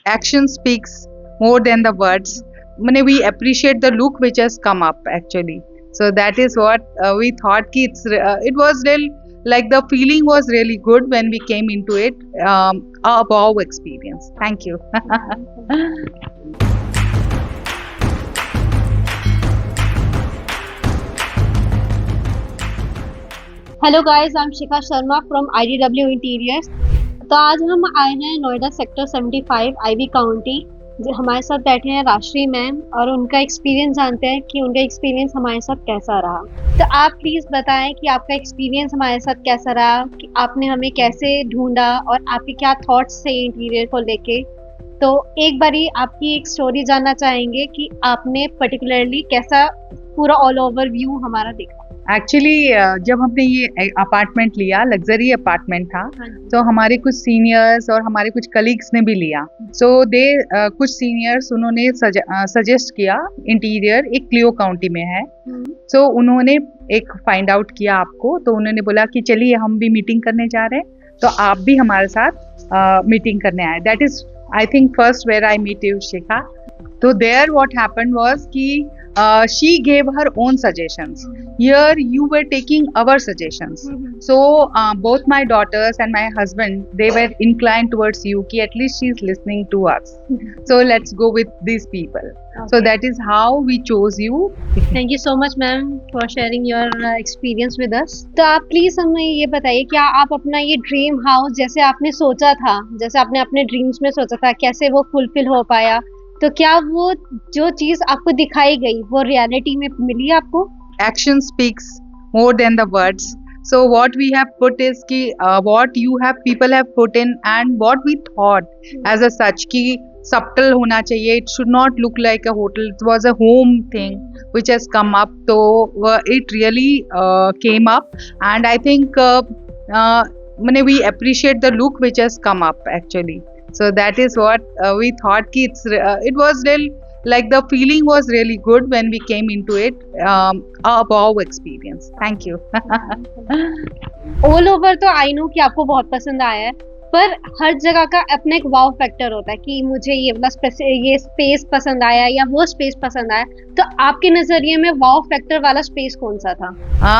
action speaks more than the words. We appreciate the look which has come up actually. So that is what we thought. It was real. Like the feeling was really good when we came into it. A wow experience. Thank you. Hello guys, I am Shikha Sharma from IDW interiors. तो आज हम आए हैं Noida sector 75 IB county. हमारे साथ बैठे हैं राशि मैम और उनका एक्सपीरियंस जानते हैं कि उनका एक्सपीरियंस हमारे साथ कैसा रहा। तो आप प्लीज़ बताएं कि आपका एक्सपीरियंस हमारे साथ कैसा रहा, कि आपने हमें कैसे ढूंढा और आपके क्या थॉट्स थे इंटीरियर को लेके। तो एक बारी आपकी एक स्टोरी जानना चाहेंगे कि आपने पर्टिकुलरली कैसा पूरा ऑल ओवर व्यू हमारा देखा। एक्चुअली जब हमने ये अपार्टमेंट लिया, लग्जरी अपार्टमेंट था, तो हमारे कुछ सीनियर्स और हमारे कुछ कलीग्स ने भी लिया। सो कुछ सीनियर्स उन्होंने सजेस्ट किया इंटीरियर एक क्लियो काउंटी में है। सो उन्होंने एक फाइंड आउट किया आपको, तो उन्होंने बोला कि चलिए हम भी मीटिंग करने जा रहे हैं, तो आप भी हमारे साथ मीटिंग करने आए। That is I think first where I meet you Shikha. तो देयर व्हाट हैपेंड वाज कि she gave her own suggestions. Here you were taking our suggestions. So both my daughters and my husband, they were inclined towards you ki at least she is listening to us. So let's go with these people. Okay. So that is how we chose you. Thank you so much ma'am for sharing your experience with us. तो आप please हमें ये बताइए, क्या आप अपना ये dream house जैसे आपने सोचा था, जैसे आपने अपने ड्रीम्स में सोचा था, कैसे वो फुलफिल हो पाया? तो क्या वो जो चीज आपको दिखाई गई वो रियलिटी में मिली आपको? Action speaks more than the words. So what we have put is कि what people have put in and what we thought as a such कि subtle होना चाहिए. It should not look like a hotel. It was a home thing which has come up. So it really came up, and I think we appreciate the look which has come up actually. So that is what we thought कि it was real. Like the feeling was really good when we came into it. A wow experience. Thank you. All over तो I know कि आपको बहुत पसंद आया है, पर हर जगह का अपना एक वाव फैक्टर होता है कि मुझे ये वाला ये स्पेस पसंद आया या वो स्पेस पसंद आया। तो आपके नजरिए में वाव फैक्टर वाला स्पेस कौन सा था?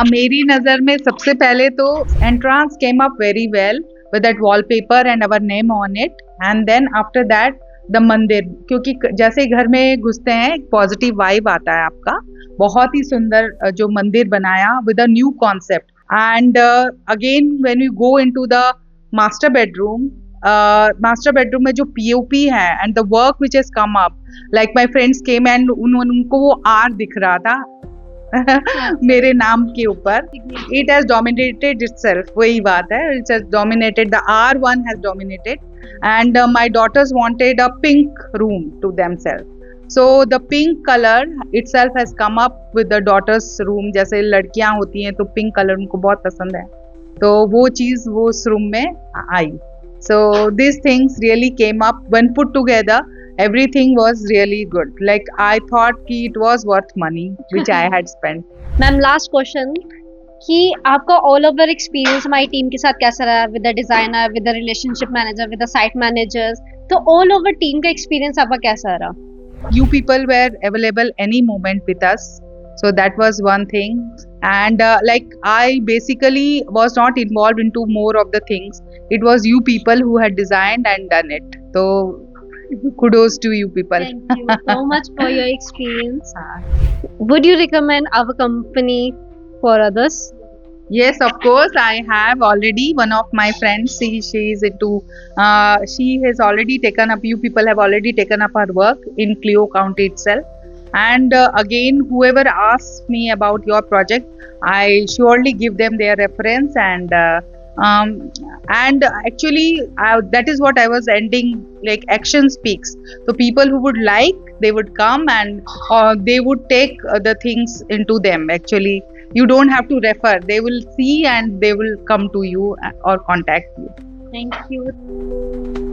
मेरी नजर में सबसे पहले तो entrance came up very well with that wallpaper and our name on it, and then after that the मंदिर, क्योंकि जैसे घर में घुसते हैं एक पॉजिटिव वाइब आता है आपका। बहुत ही सुंदर जो मंदिर बनाया with a new concept, and again when we go into the master bedroom में जो POP है and the work which has come up, like my friends came and उनको वो R दिख रहा था मेरे नाम के ऊपर। It has dominated itself, वही बात है, it has dominated, the R1 has dominated, and my daughters wanted a pink room to themselves. So the pink color itself has come up with the daughters room. जैसे लड़कियां होती हैं तो pink colour उनको बहुत पसंद है, तो वो चीज वो उस रूम में आई। So these things really came up when put together. Everything was really good. Like I thought कि it was worth money which I had spent. Ma'am last question कि आपका ऑल ओवर एक्सपीरियंस हमारी team के साथ कैसा रहा, with the designer, with the relationship manager, with the site managers. तो all over team का एक्सपीरियंस आपका कैसा रहा? You people were available any moment with us, so that was one thing. And like I basically was not involved into more of the things. It was you people who had designed and done it. So kudos to you people. Thank you so much for your experience. Would you recommend our company for others? Yes, of course. I have already one of my friends. She is into. She has already taken up. You people have already taken up her work in Clio County itself. And again, whoever asks me about your project, I surely give them their reference and actually that is what I was ending, like action speaks. So people who would like, they would come and they would take the things into them. Actually you don't have to refer, they will see and they will come to you or contact you. Thank you.